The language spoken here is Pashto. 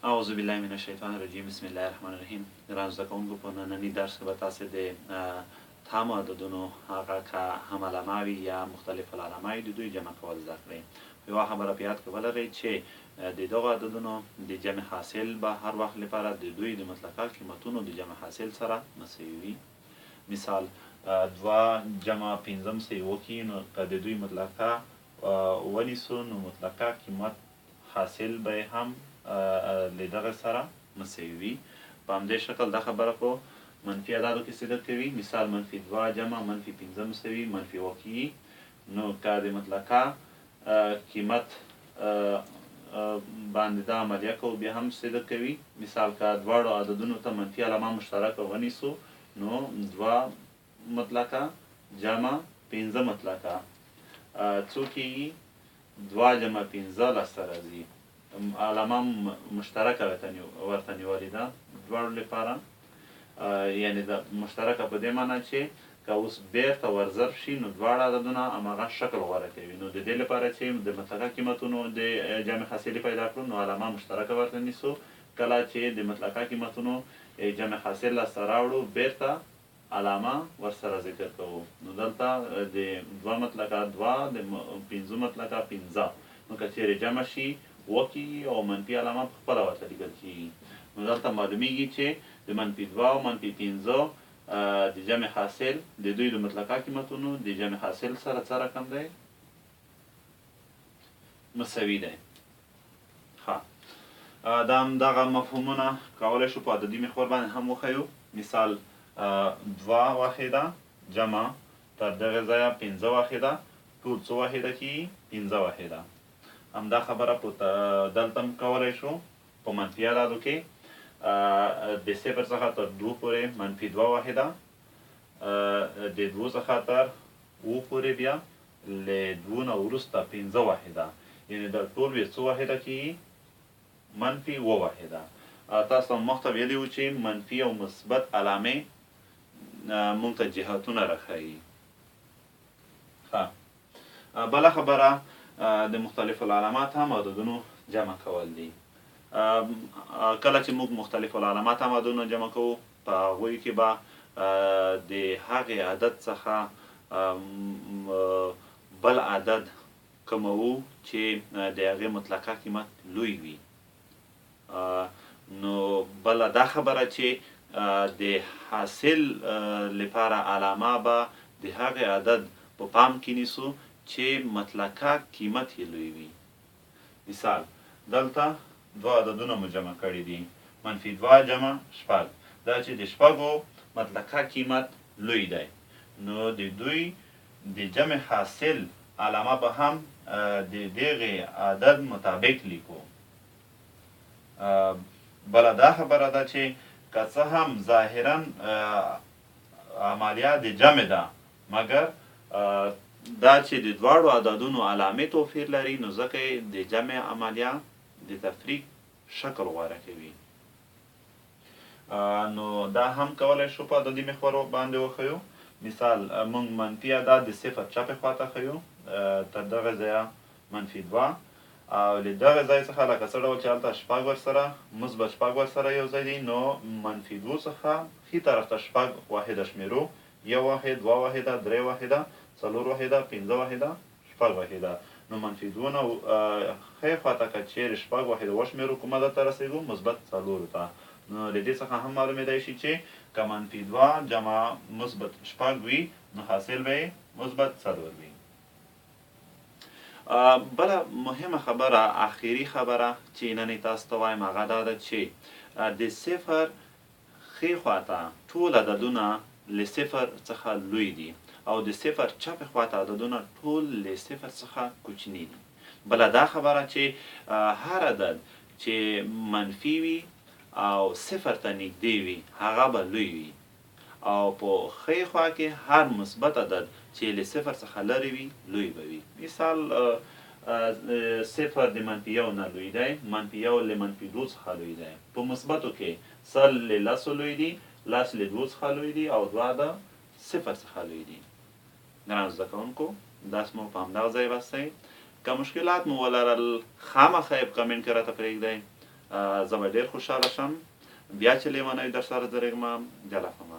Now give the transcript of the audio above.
اعوذ بالله من الشیطان الرجیم بسم الله الرحمن الرحیم. ګرانو زده کوونکو، په ننني درس کې به تاسې د تامو عددونو هغه که هم علامه وي یا مختلف العلامه وي د دوی جمع کول زده کړئ. یوه خبره په یاد کې ولرئ چې د دغو عددونو د جمع حاصل به هر وخت لپاره د دوی د مطلقه قیمتونو د جمع حاصل سره مساوي وي. مثال دوه جمع پنځم سوی وکړي، نو که د دوی مطلقه ونیسو نو مطلقه قیمت حاصل به هم له دغه سره مساوي وي. په همدې شکل دا خبره په منفي اعدادو کې صدق کوي. مثال منفي دوه جمع منفي پنځه مساوي منفي اوه کېږي، نو که د مطلقه قیمت باندې دا عملیه کوو بیا هم صدق کوي. مثال که دواړو عددونو ته منفي علامه مشترکه ونیسو نو دوه مطلقه جمع پنځه مطلقه څو کېږي؟ دوه جمع پنځه لسته راځي. علامه مشترکه ورته نیولې ده دواړو لپاره، یعنې د مشترکه په دې معنی چې که اوس بیرته ورضرب شي نو دواړه عددونه هماغه شکل غوره کوي. نو د دې لپاره چې د مطلقه قیمتونو د جمع حاصلې پیدا کړو نو علامه مشترکه ورته نیسو. کله چې د مطلقه قیمتونو جمع حاصل لاسته راوړو بیرته علامه ورسره ذکر کوو. نو دلته د دوه مطلقه دوه د پنځه مطلقه پنځه، نو که چیرې جمع شي وکړي او منفي علامه په خپله ورته لیکل کېږي. نو دلته معلومیږي چې د منفي دوه او منفي پنځه د جمع حاصل د دوی د مطلقه قیمتونو د جمع حاصل سره څه رقم دی؟ مساوي دی. ښه، دا همدغه مفهومونه کولی شو په عددي محور باندې هم وښیو. مثال دوه واحده جمع تر دغه ځایه پنځه واحده ټول څو واحده کېږي؟ پنځه واحده. همدا خبره په دلته هم کولی شو په منفي اعدادو کې د صفر څخه تر دوه پورې منفي دوه واحده، د دوه څخه تر اوه پورې بیا له دوه نه وروسته پنځه واحده، یعنې دا ټول بیا څو واحده کېږي؟ منفي اوه واحده. تاسو هم مخته ویلي وو چې منفي او مثبت علامې موږ ته جهتونه راښیي. ښه، بله خبره د مختلف العلامات هم عددونو جمع کول دي. کله چې موږ مختلف العلامات هم عددونو جمع کوو په هغوی کې به د هغې عدد څخه بل عدد کموو چې د هغې مطلقه قیمت لوی وي. نو بله دا خبره چې د حاصل لپاره علامه به د هغې عدد په پام کې نیسو چې مطلقه قیمت یې لوی وي. مثال دلته دوه عددونه مو جمع کړي دي، منفي دوه جمع شپږ، دا چې د شپږو مطلقه قیمت لوی دی، نو د دوی د جمع حاصل علامه به هم د دغې عدد مطابق لیکو. بله دا خبره ده چې که څه هم ظاهرا عملیه د جمع ده، مګر دا چې د دواړو عددونو علامې توپیر لري نو ځکه یې د جمع عملیه د تفریق شکل غوره کوي. نو دا هم کولی شو په عددي محور باندې وښیو. مثال موږ منفي عدد د صفر چپې خواته ښیو تر دغه ځایه منفي دوه، او له دغه ځای څخه لکه څه ډول چې هلته شپږ ورسره مثبت شپږ ورسره یو ځای دي، نو منفي دوه څخه ښي طرف ته شپږ واحده شمېرو، یو واحد دوه واحده درې واحده څلور واحده پنځه واحده شپږ واحده. نو منفي دوه نه ښی خواته که چیرې شپږ واحده وشمېرو کوم عدد ته رسېږو؟ مثبت څلورو ته. نو له دې څخه هم معلومېدی شي چې که منفي دوه جمع مثبت شپږ وي نو حاصل به یې مثبت څلور وي. بله مهمه خبره، آخري خبره چې نن یې تاسو ته وایم هغه دا ده چې د صفر ښي خواته ټول عددونه له صفر څخه لوی دي او د صفر چپې خواته عددونه ټول له صفر څخه کوچني دي. بله دا خبره چې هر عدد چې منفي وي او صفر ته نږدې وي هغه به لوی وي، او په ښی خوا کې هر مثبت عدد چې له صفر څخه لرې وي لوی به وي. مثال صفر د منفي یو نه لوی دی، منفي یو له منفي دوه څخه لوی دی. په مثبتو کې سل له لسو لوی دي، لس له دوه څخه لوی دي او دوه د صفر څخه لوی دي. ګرانو زده کوونکو، درس مو په همدغه ځای بستی. که مشکلات مو ولرل خامخا یې په کمنټ کې راته پرېږدئ. زه به ډېر خوشحاله شم. بیا چې لیونی در سره درېږم جله فما